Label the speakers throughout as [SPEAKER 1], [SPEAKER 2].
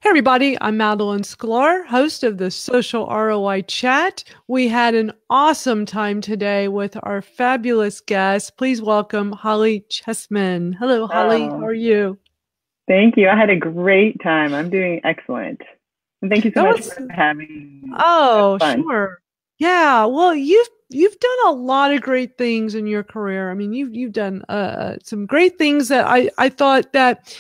[SPEAKER 1] Hey everybody, I'm Madalyn Sklar, host of the Social ROI Chat. We had an awesome time today with our fabulous guest. Please welcome Holly Chessman. Hello, Holly. How
[SPEAKER 2] Oh,
[SPEAKER 1] are you?
[SPEAKER 2] thank you. I had a great time. I'm doing excellent. And thank you so
[SPEAKER 1] That
[SPEAKER 2] much
[SPEAKER 1] was
[SPEAKER 2] for having me. That was
[SPEAKER 1] Oh,
[SPEAKER 2] fun.
[SPEAKER 1] sure. Yeah, well, you've done a lot of great things in your career. I mean, you've done some great things that I thought that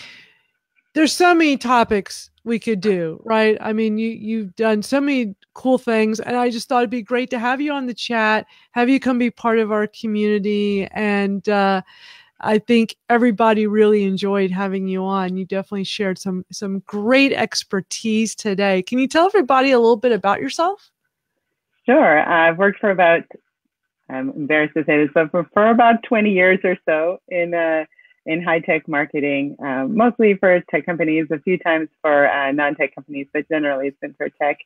[SPEAKER 1] there's so many topics we could do, right? I mean, you've done so many cool things, and I just thought it'd be great to have you on the chat, have you come be part of our community, and I think everybody really enjoyed having you on. You definitely shared some great expertise today. Can you tell everybody a little bit about yourself?
[SPEAKER 2] Sure. I've worked for about, I'm embarrassed to say this, but for about 20 years or so in high tech marketing, mostly for tech companies, a few times for non-tech companies, but generally it's been for tech.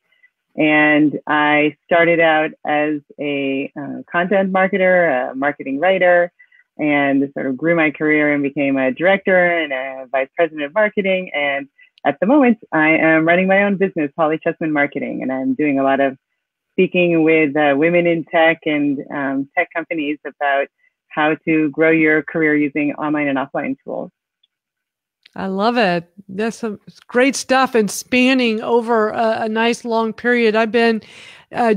[SPEAKER 2] And I started out as a content marketer, a marketing writer, and sort of grew my career and became a director and a vice president of marketing. And at the moment, I am running my own business, Chessman Marketing, and I'm doing a lot of speaking with women in tech and tech companies about how to grow your career using online and offline tools.
[SPEAKER 1] I love it. That's some great stuff and spanning over a nice long period. I've been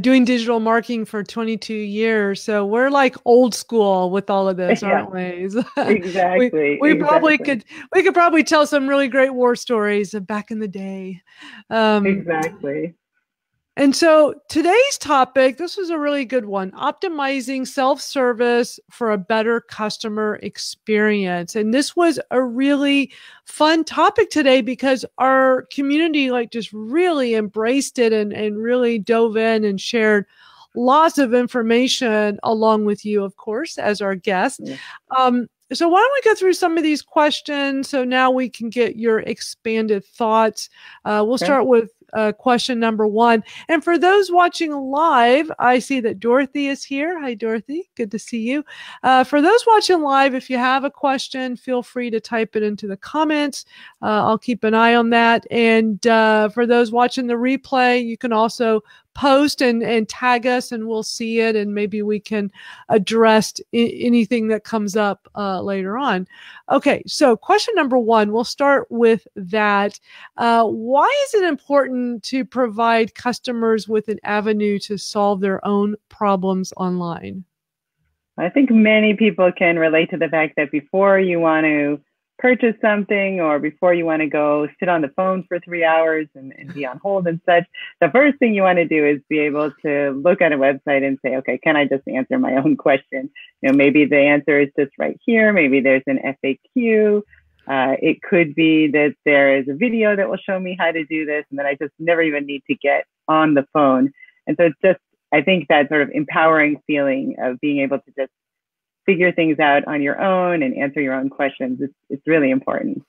[SPEAKER 1] doing digital marketing for 22 years, so we're like old school with all of this,
[SPEAKER 2] Yeah,
[SPEAKER 1] aren't we? we
[SPEAKER 2] exactly,
[SPEAKER 1] we probably
[SPEAKER 2] exactly,
[SPEAKER 1] could probably tell some really great war stories of back in the day. Um,
[SPEAKER 2] exactly.
[SPEAKER 1] and so today's topic, this was a really good one, optimizing self-service for a better customer experience. And this was a really fun topic today because our community like just really embraced it and really dove in and shared lots of information along with you, of course, as our guest.
[SPEAKER 2] Yeah.
[SPEAKER 1] So why don't we go through some of these questions so now we can get your expanded thoughts. We'll
[SPEAKER 2] Sure.
[SPEAKER 1] start with question number one. And for those watching live, I see that Dorothy is here. Hi, Dorothy. Good to see you. For those watching live, if you have a question, feel free to type it into the comments. I'll keep an eye on that. And for those watching the replay, you can also post and tag us and we'll see it and maybe we can address anything that comes up later on. Okay, so question number one, we'll start with that. Why is it important to provide customers with an avenue to solve their own problems online?
[SPEAKER 2] I think many people can relate to the fact that before you want to purchase something or before you want to go sit on the phone for 3 hours and be on hold and such, the first thing you want to do is be able to look at a website and say, okay, can I just answer my own question? Maybe the answer is just right here. Maybe there's an FAQ. It could be that there is a video that will show me how to do this and that I just never even need to get on the phone. And so it's just, I think that sort of empowering feeling of being able to just figure things out on your own and answer your own questions, it's really important.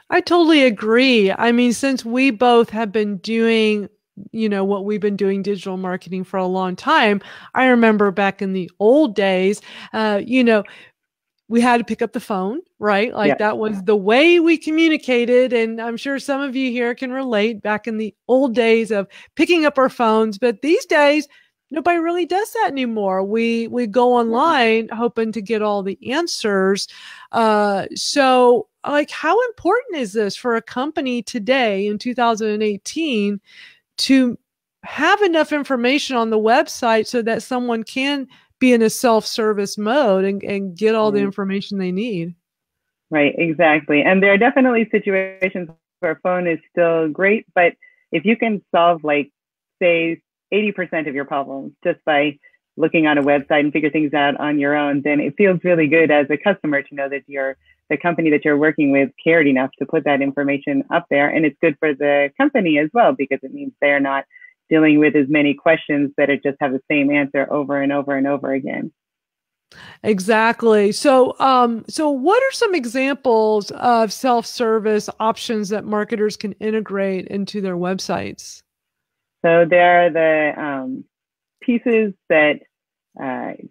[SPEAKER 1] I totally agree. I mean, since we both have been doing what we've been doing digital marketing for a long time. I remember back in the old days, we had to pick up the phone, right? Like
[SPEAKER 2] Yeah.
[SPEAKER 1] that was the way we communicated. And I'm sure some of you here can relate back in the old days of picking up our phones. But these days, nobody really does that anymore. We go online hoping to get all the answers. So like how important is this for a company today in 2018 to have enough information on the website so that someone can be in a self-service mode and get all the
[SPEAKER 2] Right.
[SPEAKER 1] information they need?
[SPEAKER 2] Right, exactly. And there are definitely situations where a phone is still great, but if you can solve like say 80% of your problems just by looking on a website and figure things out on your own, then it feels really good as a customer to know that the company that you're working with cared enough to put that information up there. And it's good for the company as well, because it means they're not dealing with as many questions that just have the same answer over and over and over again.
[SPEAKER 1] Exactly. So what are some examples of self-service options that marketers can integrate into their websites?
[SPEAKER 2] So there are the pieces that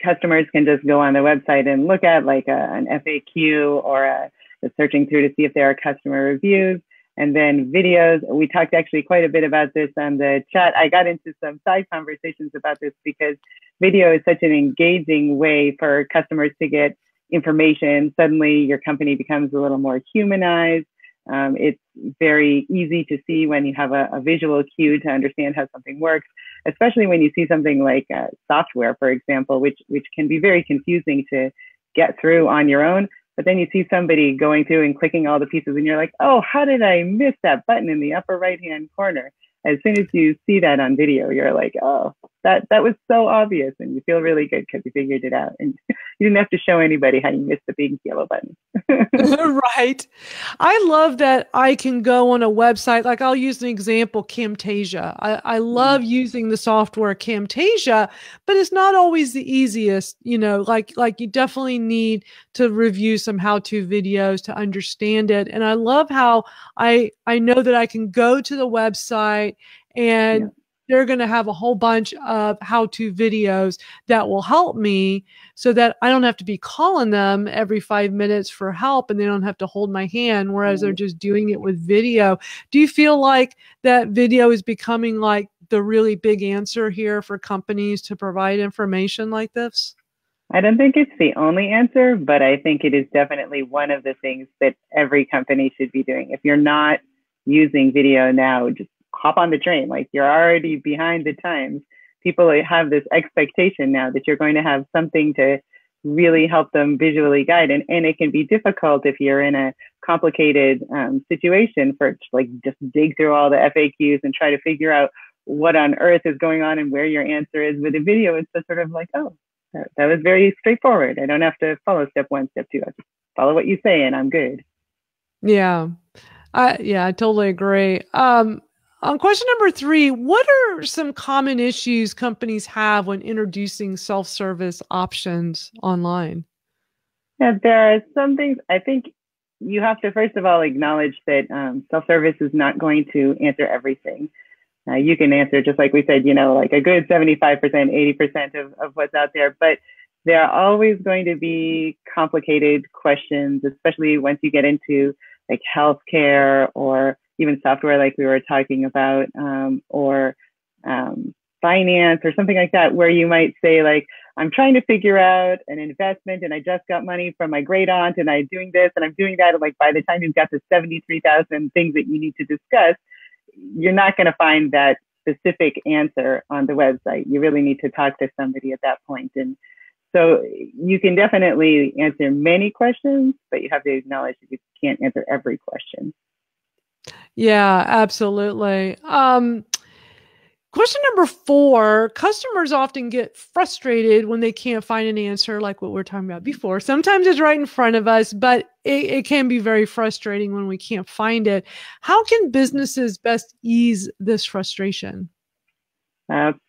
[SPEAKER 2] customers can just go on the website and look at, like an FAQ or searching through to see if there are customer reviews. And then videos, we talked actually quite a bit about this on the chat. I got into some side conversations about this because video is such an engaging way for customers to get information. Suddenly your company becomes a little more humanized. It's very easy to see when you have a visual cue to understand how something works, especially when you see something like software, for example, which can be very confusing to get through on your own. But then you see somebody going through and clicking all the pieces and you're like, oh, how did I miss that button in the upper right-hand corner? As soon as you see that on video, you're like, oh, that was so obvious. And you feel really good because you figured it out. And you didn't have to show anybody how you missed the big yellow button.
[SPEAKER 1] Right. I love that I can go on a website, like I'll use an example, Camtasia. I love using the software Camtasia, but it's not always the easiest, like you definitely need to review some how-to videos to understand it. And I love how I know that I can go to the website and they're going to have a whole bunch of how-to videos that will help me so that I don't have to be calling them every 5 minutes for help and they don't have to hold my hand, whereas they're just doing it with video. Do you feel like that video is becoming like the really big answer here for companies to provide information like this?
[SPEAKER 2] I don't think it's the only answer, but I think it is definitely one of the things that every company should be doing. If you're not using video now, just hop on the train. Like, you're already behind the times. People have this expectation now that you're going to have something to really help them visually guide. And it can be difficult if you're in a complicated situation for like just dig through all the FAQs and try to figure out what on earth is going on and where your answer is. With a video, it's just sort of like, oh, that was very straightforward. I don't have to follow step 1, step 2. I just follow what you say and I'm good.
[SPEAKER 1] Yeah. I totally agree. On question number 3, what are some common issues companies have when introducing self-service options online?
[SPEAKER 2] Yeah, there are some things. I think you have to, first of all, acknowledge that self-service is not going to answer everything. You can answer, just like we said, like a good 75%, 80% of what's out there. But there are always going to be complicated questions, especially once you get into like healthcare or even software like we were talking about, or finance or something like that, where you might say like, I'm trying to figure out an investment and I just got money from my great aunt and I'm doing this and I'm doing that. And like, by the time you've got the 73,000 things that you need to discuss, you're not going to find that specific answer on the website. You really need to talk to somebody at that point. And so you can definitely answer many questions, but you have to acknowledge that you can't answer every question.
[SPEAKER 1] Yeah, absolutely. Question number 4, customers often get frustrated when they can't find an answer, like what we were talking about before. Sometimes it's right in front of us, but it can be very frustrating when we can't find it. How can businesses best ease this frustration?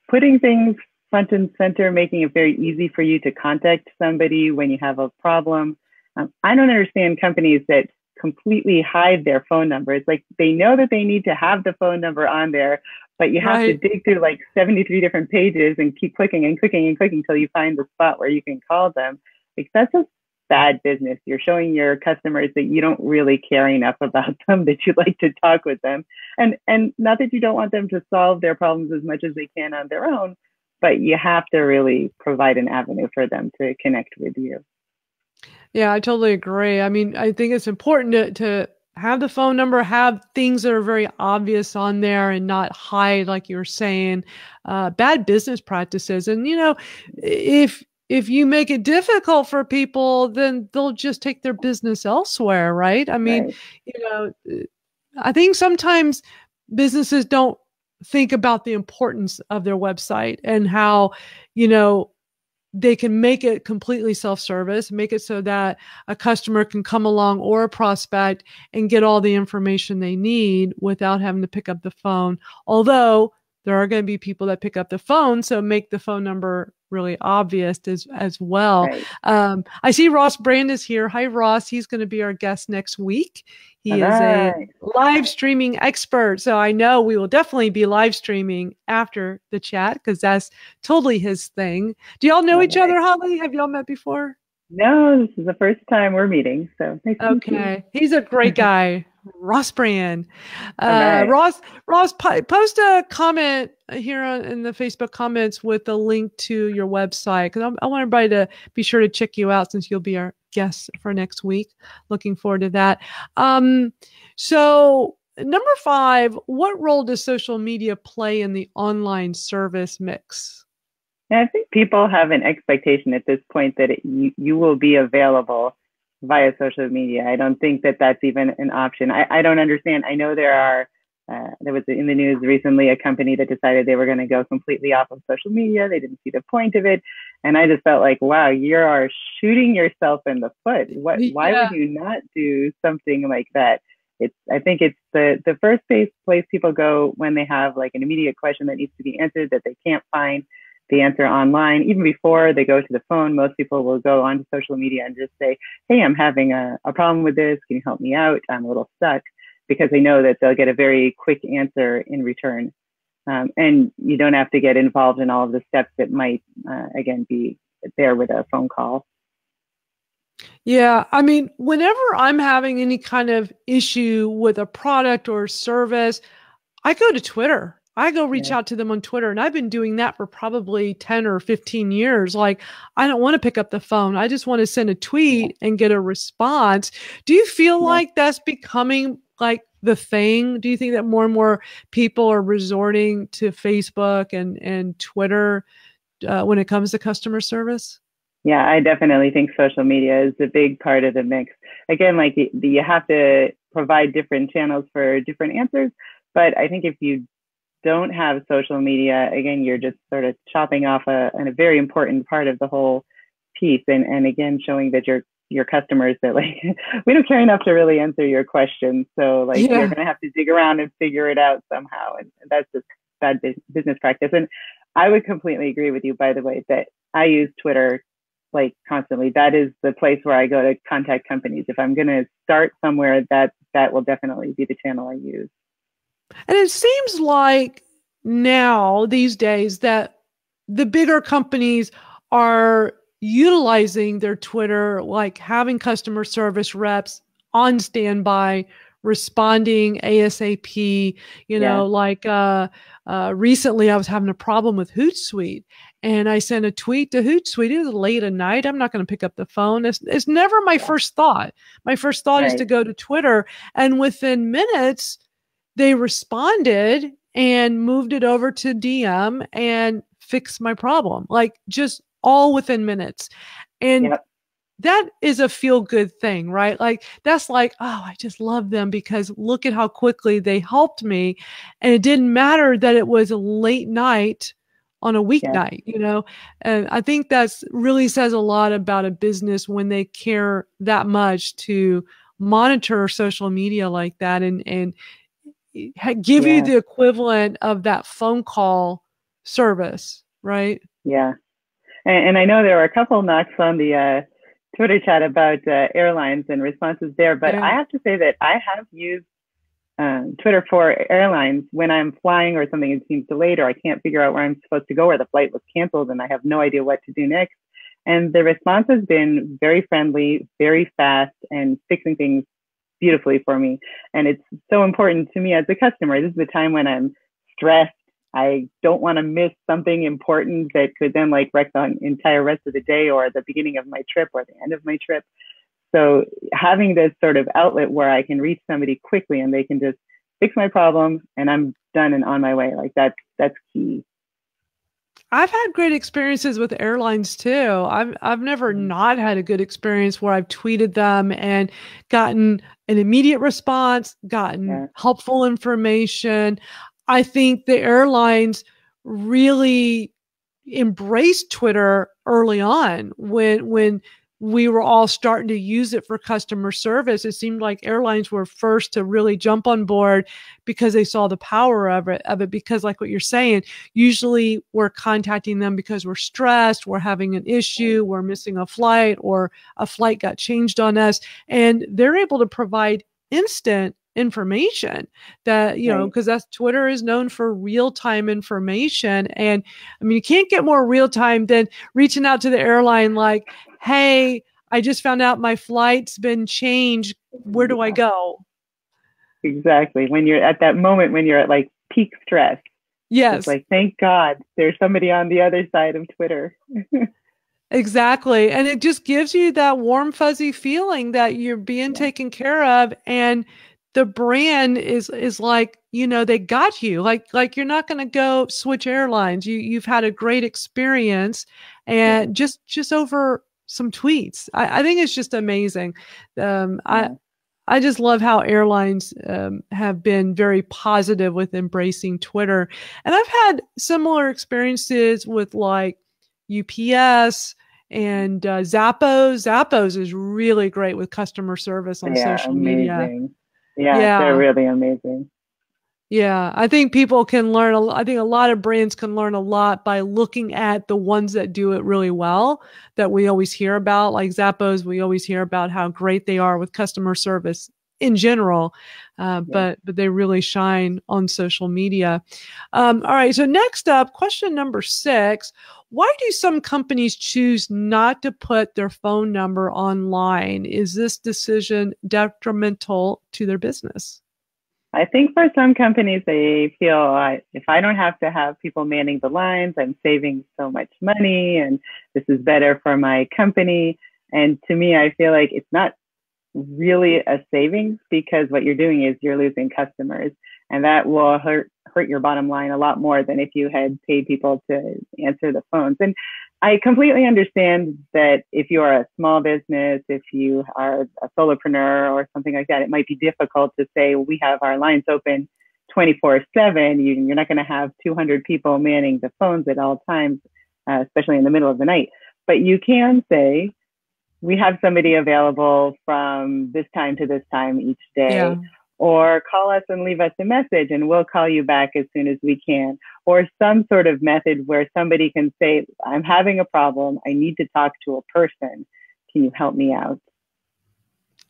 [SPEAKER 2] Putting things front and center, making it very easy for you to contact somebody when you have a problem. I don't understand companies that completely hide their phone numbers. Like, they know that they need to have the phone number on there, but you have to dig through like 73 different pages and keep clicking and clicking and clicking until you find the spot where you can call them. Like, that's a bad business. You're showing your customers that you don't really care enough about them, that you'd like to talk with them. And not that you don't want them to solve their problems as much as they can on their own, but you have to really provide an avenue for them to connect with you.
[SPEAKER 1] Yeah, I totally agree. I mean, I think it's important to have the phone number, have things that are very obvious on there and not hide, like you were saying, bad business practices. And, if you make it difficult for people, then they'll just take their business elsewhere, right? I mean, I think sometimes businesses don't think about the importance of their website and how, they can make it completely self-service, make it so that a customer can come along or a prospect and get all the information they need without having to pick up the phone. Although there are going to be people that pick up the phone, so make the phone number really obvious as well. Right. I see Ross Brand is here. Hi, Ross. He's going to be our guest next week. He is a live streaming expert. So I know we will definitely be live streaming after the chat because that's totally his thing. Do y'all know each other, Holly? Have y'all met before?
[SPEAKER 2] No, this is the first time we're meeting. So nice to meet you.
[SPEAKER 1] He's a great guy. Ross Brand.
[SPEAKER 2] All right.
[SPEAKER 1] Ross, post a comment here in the Facebook comments with a link to your website, because I want everybody to be sure to check you out since you'll be our guest for next week. Looking forward to that. So number 5, what role does social media play in the online service mix?
[SPEAKER 2] And I think people have an expectation at this point that you will be available via social media. I don't think that that's even an option. I don't understand. I know there was in the news recently a company that decided they were going to go completely off of social media. They didn't see the point of it. And I just felt like, wow, you are shooting yourself in the foot. Why would you not do something like that? I think it's the first place people go when they have like an immediate question that needs to be answered that they can't find the answer online. Even before they go to the phone, most people will go onto social media and just say, hey, I'm having a problem with this. Can you help me out? I'm a little stuck, because they know that they'll get a very quick answer in return. And you don't have to get involved in all of the steps that might, again, be there with a phone call.
[SPEAKER 1] Yeah, I mean, whenever I'm having any kind of issue with a product or service, I go to Twitter. I go reach out to them on Twitter, and I've been doing that for probably 10 or 15 years. Like, I don't want to pick up the phone. I just want to send a tweet and get a response. Do you feel like that's becoming like the thing? Do you think that more and more people are resorting to Facebook and Twitter when it comes to customer service?
[SPEAKER 2] Yeah, I definitely think social media is a big part of the mix. Again, like you have to provide different channels for different answers. But I think if you don't have social media, again, you're just sort of chopping off a very important part of the whole piece. And again, showing that your customers that like, we don't care enough to really answer your questions. So like, you're going to have to dig around and figure it out somehow. And that's just bad business practice. And I would completely agree with you, by the way, that I use Twitter like constantly. That is the place where I go to contact companies. If I'm going to start somewhere, that will definitely be the channel I use.
[SPEAKER 1] And it seems like now, these days, that the bigger companies are utilizing their Twitter, like having customer service reps on standby, responding ASAP. Like recently I was having a problem with Hootsuite, and I sent a tweet to Hootsuite. It was late at night. I'm not going to pick up the phone. It's never my first thought. My first thought is to go to Twitter, and within minutes, they responded and moved it over to DM and fixed my problem, like just all within minutes. And that is a feel good thing, right? Like that's like, oh, I just love them because look at how quickly they helped me. And it didn't matter that it was a late night on a weeknight, and I think that's really says a lot about a business when they care that much to monitor social media like that and give you the equivalent of that phone call service, right?
[SPEAKER 2] Yeah. And I know there were a couple knocks on the Twitter chat about airlines and responses there, but I have to say that I have used Twitter for airlines when I'm flying or something seems delayed or I can't figure out where I'm supposed to go or the flight was canceled and I have no idea what to do next. And the response has been very friendly, very fast, and fixing things beautifully for me. And it's so important to me as a customer. This is the time when I'm stressed. I don't want to miss something important that could then like wreck the entire rest of the day or the beginning of my trip or the end of my trip. So having this sort of outlet where I can reach somebody quickly and they can just fix my problem and I'm done and on my way, like that's key.
[SPEAKER 1] I've had great experiences with airlines too. I've never not had a good experience where I've tweeted them and gotten an immediate response, gotten helpful information. I think the airlines really embraced Twitter early on when we were all starting to use it for customer service. It seemed like airlines were first to really jump on board because they saw the power of it, because like what you're saying, usually we're contacting them because we're stressed, we're having an issue, we're missing a flight, or a flight got changed on us. And they're able to provide instant information that, because that's Twitter is known for real-time information. And I mean, you can't get more real-time than reaching out to the airline like, hey, I just found out my flight's been changed. Where do I go?
[SPEAKER 2] Exactly. When you're at that moment, when you're at like peak stress, it's
[SPEAKER 1] Yes.
[SPEAKER 2] like, thank God there's somebody on the other side of Twitter.
[SPEAKER 1] Exactly. And it just gives you that warm, fuzzy feeling that you're being
[SPEAKER 2] Yeah.
[SPEAKER 1] taken care of. And the brand is like, they got you. Like you're not going to go switch airlines. You've had a great experience
[SPEAKER 2] Yeah.
[SPEAKER 1] and just over some tweets. I think it's just amazing. Um, I
[SPEAKER 2] Yeah.
[SPEAKER 1] I just love how airlines have been very positive with embracing Twitter. And I've had similar experiences with like UPS and Zappos. Zappos is really great with customer service on
[SPEAKER 2] They are
[SPEAKER 1] social media.
[SPEAKER 2] amazing. Yeah, they're
[SPEAKER 1] Yeah.
[SPEAKER 2] really amazing.
[SPEAKER 1] Yeah, I think people can learn. I think a lot of brands can learn a lot by looking at the ones that do it really well that we always hear about, like Zappos. We always hear about how great they are with customer service in general,
[SPEAKER 2] Yeah.
[SPEAKER 1] but they really shine on social media. All right, so next up, question number 6. Why do some companies choose not to put their phone number online? Is this decision detrimental to their business?
[SPEAKER 2] I think for some companies, they feel if I don't have to have people manning the lines, I'm saving so much money and this is better for my company. And to me, I feel like it's not really a savings because what you're doing is you're losing customers and that will hurt your bottom line a lot more than if you had paid people to answer the phones. And I completely understand that if you are a small business, if you are a solopreneur or something like that, it might be difficult to say we have our lines open 24/7. You're not going to have 200 people manning the phones at all times, especially in the middle of the night. But you can say we have somebody available from this time to this time each day,
[SPEAKER 1] Yeah.
[SPEAKER 2] or call us and leave us a message and we'll call you back as soon as we can, or some sort of method where somebody can say, I'm having a problem. I need to talk to a person. Can you help me out?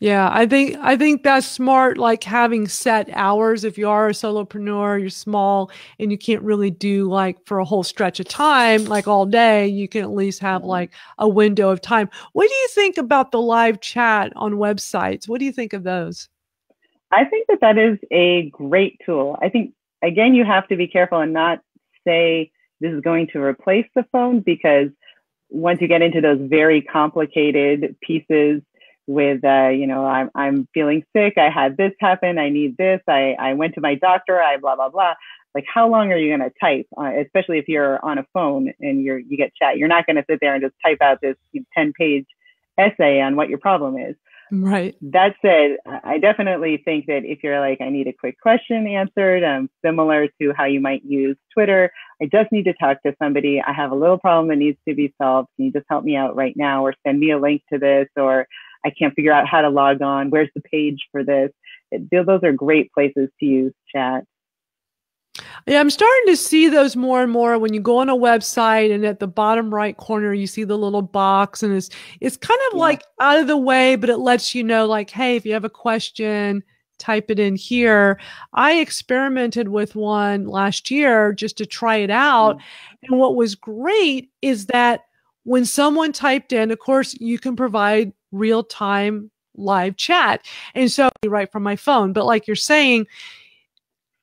[SPEAKER 1] Yeah, I think that's smart, like having set hours. If you are a solopreneur, you're small and you can't really do like for a whole stretch of time, like all day, you can at least have
[SPEAKER 2] Yeah.
[SPEAKER 1] like a window of time. What do you think about the live chat on websites? What do you think of those?
[SPEAKER 2] I think that that is a great tool. I think, again, you have to be careful and not say this is going to replace the phone because once you get into those very complicated pieces with, I'm feeling sick, I had this happen, I need this, I went to my doctor, I blah, blah, blah. Like, how long are you going to type, especially if you're on a phone and you get chat? You're not going to sit there and just type out this 10-page essay on what your problem is.
[SPEAKER 1] Right.
[SPEAKER 2] That said, I definitely think that if you're like, I need a quick question answered, similar to how you might use Twitter, I just need to talk to somebody. I have a little problem that needs to be solved. Can you just help me out right now or send me a link to this? Or I can't figure out how to log on. Where's the page for this? Those are great places to use chat.
[SPEAKER 1] Yeah, I'm starting to see those more and more when you go on a website and at the bottom right corner you see the little box and it's kind of
[SPEAKER 2] Yeah.
[SPEAKER 1] like out of the way, but it lets you know like, hey, if you have a question, type it in here. I experimented with one last year just to try it out. And what was great is that when someone typed in, of course, you can provide real time live chat. And so right from my phone, but like you're saying,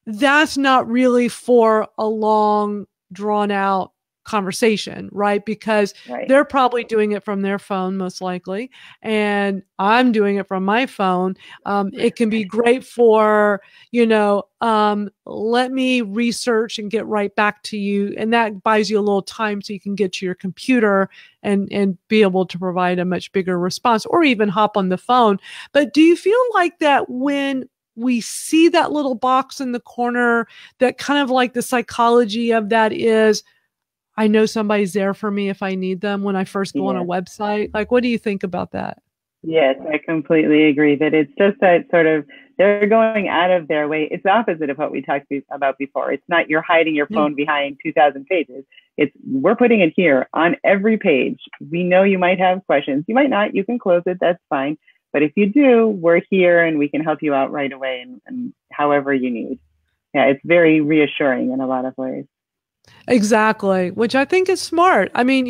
[SPEAKER 1] that's not really for a long, drawn out conversation, right? Because
[SPEAKER 2] Right.
[SPEAKER 1] they're probably doing it from their phone, most likely, and I'm doing it from my phone. It can be great for, let me research and get right back to you. And that buys you a little time so you can get to your computer and be able to provide a much bigger response or even hop on the phone. But do you feel like that when we see that little box in the corner, that kind of like the psychology of that is, I know somebody's there for me if I need them when I first go on a
[SPEAKER 2] Yes.
[SPEAKER 1] website? Like, what do you think about that?
[SPEAKER 2] Yes, I completely agree that it's just that sort of they're going out of their way. It's the opposite of what we talked about before. It's not you're hiding your
[SPEAKER 1] Yeah.
[SPEAKER 2] phone behind 2,000 pages. It's we're putting it here on every page. We know you might have questions. You might not. You can close it. That's fine. But if you do, we're here and we can help you out right away and however you need. Yeah, it's very reassuring in a lot of ways.
[SPEAKER 1] Exactly, which I think is smart. I mean,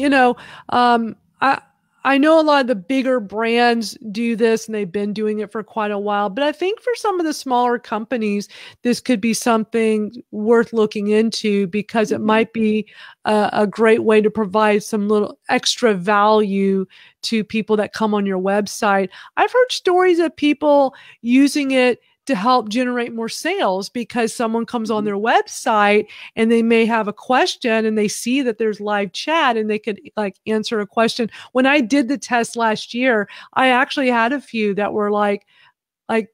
[SPEAKER 1] um, I I know a lot of the bigger brands do this and they've been doing it for quite a while, but I think for some of the smaller companies, this could be something worth looking into because it might be a great way to provide some little extra value to people that come on your website. I've heard stories of people using it to help generate more sales because someone comes on their website and they may have a question and they see that there's live chat and they could like answer a question. When I did the test last year, I actually had a few that were like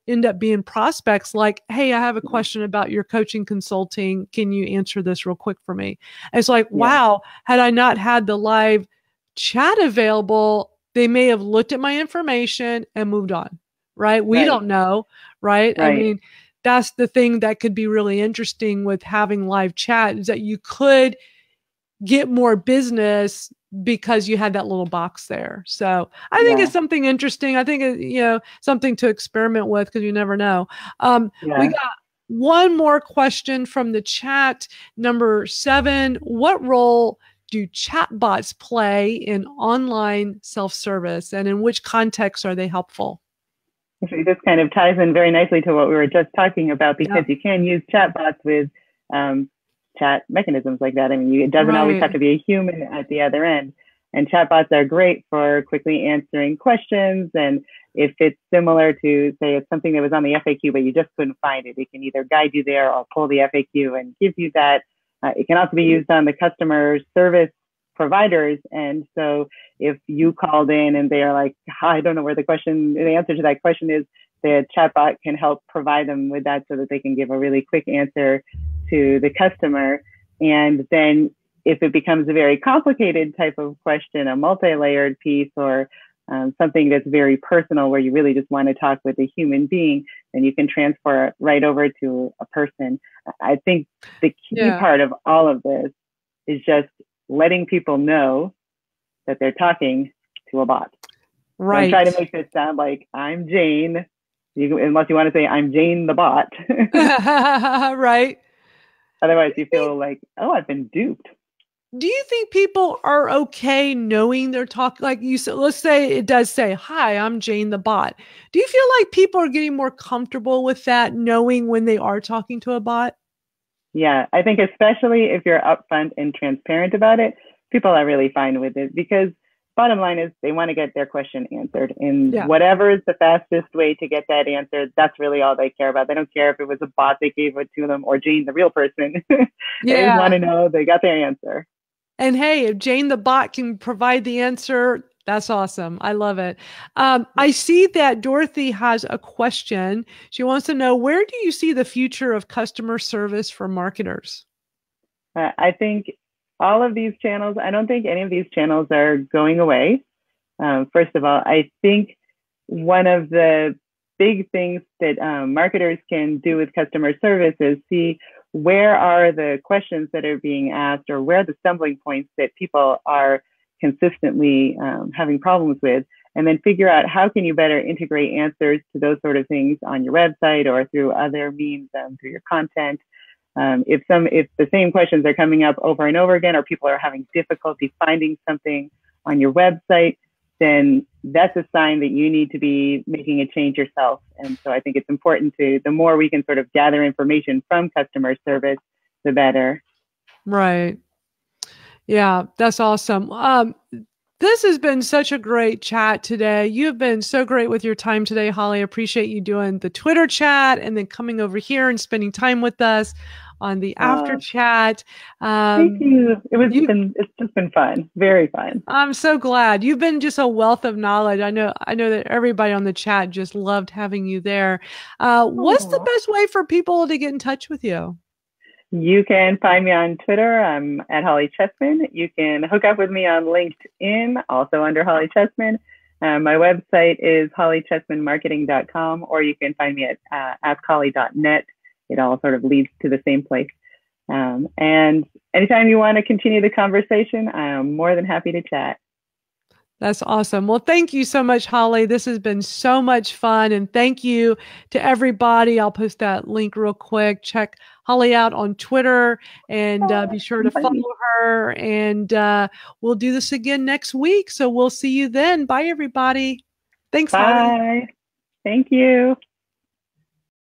[SPEAKER 1] end up being prospects like, hey, I have a question about your coaching consulting. Can you answer this real quick for me? And it's like, wow, had I not had the live chat available, they may have looked at my information and moved on. Right? We don't know, right? I mean, that's the thing that could be really interesting with having live chat is that you could get more business because you had that little box there. So I think it's something interesting. I think, something to experiment with because you never know. We got one more question from the chat. Number 7, what role do chatbots play in online self-service and in which contexts are they helpful?
[SPEAKER 2] Actually, this kind of ties in very nicely to what we were just talking about because you can use chatbots with chat mechanisms like that. I mean, it doesn't always have to be a human at the other end. And chatbots are great for quickly answering questions. And if it's similar to, say, it's something that was on the FAQ, but you just couldn't find it, it can either guide you there or pull the FAQ and give you that. It can also be used on the customer service providers. And so if you called in and they are like, I don't know where the answer to that question is, the chatbot can help provide them with that so that they can give a really quick answer to the customer. And then if it becomes a very complicated type of question, a multi-layered piece or something that's very personal where you really just want to talk with a human being, then you can transfer it right over to a person. I think the key part of all of this is just letting people know that they're talking to a bot. Don't try to make this sound like I'm Jane, unless you want to say I'm Jane the bot.
[SPEAKER 1] Right.
[SPEAKER 2] Otherwise you feel like, oh, I've been duped.
[SPEAKER 1] Do you think people are okay knowing they're talking? Like you said, let's say it does say, hi, I'm Jane the bot. Do you feel like people are getting more comfortable with that, knowing when they are talking to a bot?
[SPEAKER 2] Yeah, I think especially if you're upfront and transparent about it, people are really fine with it because bottom line is they want to get their question answered. And whatever is the fastest way to get that answered, that's really all they care about. They don't care if it was a bot that gave it to them or Jane, the real person. They just want to know they got their answer.
[SPEAKER 1] And hey, if Jane the bot can provide the answer, that's awesome. I love it. I see that Dorothy has a question. She wants to know, where do you see the future of customer service for marketers?
[SPEAKER 2] I think all of these channels, I don't think any of these channels are going away. First of all, I think one of the big things that marketers can do with customer service is see where are the questions that are being asked or where are the stumbling points that people are consistently having problems with, and then figure out how can you better integrate answers to those sort of things on your website or through other means, through your content. If the same questions are coming up over and over again, or people are having difficulty finding something on your website, then that's a sign that you need to be making a change yourself. And so I think it's important the more we can sort of gather information from customer service, the better.
[SPEAKER 1] Right. Yeah, that's awesome. This has been such a great chat today. You've been so great with your time today, Holly. I appreciate you doing the Twitter chat and then coming over here and spending time with us on the after chat.
[SPEAKER 2] Thank you. It's just been fun. Very fun.
[SPEAKER 1] I'm so glad. You've been just a wealth of knowledge. I know that everybody on the chat just loved having you there. What's the best way for people to get in touch with you?
[SPEAKER 2] You can find me on Twitter. I'm at Holly Chessman. You can hook up with me on LinkedIn, also under Holly Chessman. My website is hollychessmanmarketing.com, or you can find me at askholly.net. It all sort of leads to the same place. And anytime you want to continue the conversation, I'm more than happy to chat.
[SPEAKER 1] That's awesome. Well, thank you so much, Holly. This has been so much fun. And thank you to everybody. I'll post that link real quick. Check Holly out on Twitter and be sure to follow her. And we'll do this again next week. So we'll see you then. Bye, everybody. Thanks, Holly.
[SPEAKER 2] Bye. Thank you.